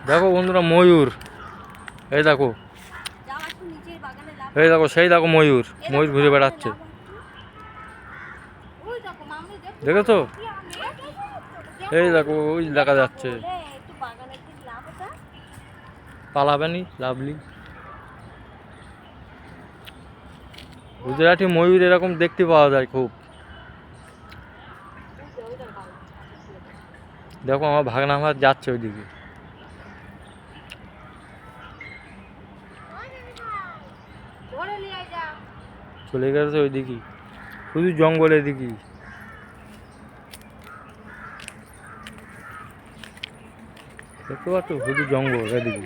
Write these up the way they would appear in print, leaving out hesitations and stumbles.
দেখো বন্ধুরা ময়ূর, এই দেখো, এই দেখো, সেই দেখো ময়ূর, ময়ূর ঘুরে বেড়াচ্ছে, দেখেছো? এই দেখো ওই দেখা যাচ্ছে, পালাবেনি লাভলি। গুজরাটি ময়ূর এরকম দেখতে পাওয়া যায় খুব। দেখো আমার ভাগনা আমার যাচ্ছে ওইদিকে, চলে গেছে ওইদিকে, শুধু জঙ্গল এদিকে। দেখতে পাচ্ছ শুধু জঙ্গল এদিকে।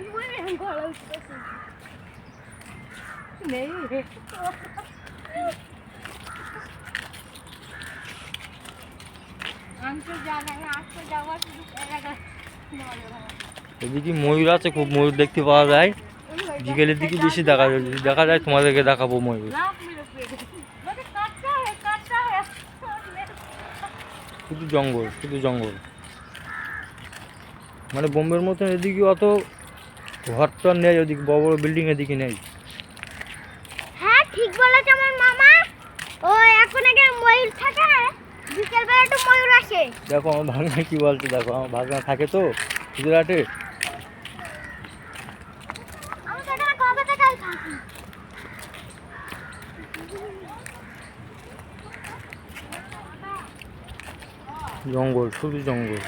এদিকে ময়ূর আছে খুব, ময়ূর দেখতে পাওয়া যায় বিকেলের দিকে বেশি দেখা যায় তোমাদেরকে দেখাবো ময়ূর। শুধু জঙ্গল, শুধু জঙ্গল, মানে বোম্বের মতন এদিকে অত ঘর তো নেই, ওদিকে বড় বড় বিল্ডিং এদিকে নেই। হ্যাঁ ঠিক বলেছে আমার মামা, ও এখন এখানে ময়ূর থাকে, বিকেল বেলা একটু ময়ূর আসে। দেখো আমার ভাগনা কি বলছে, দেখো আমার ভাগনা থাকে তো গুজরাটে। আমি তো এখানে কবে থেকে থাকি। জঙ্গল, শুধু জঙ্গল।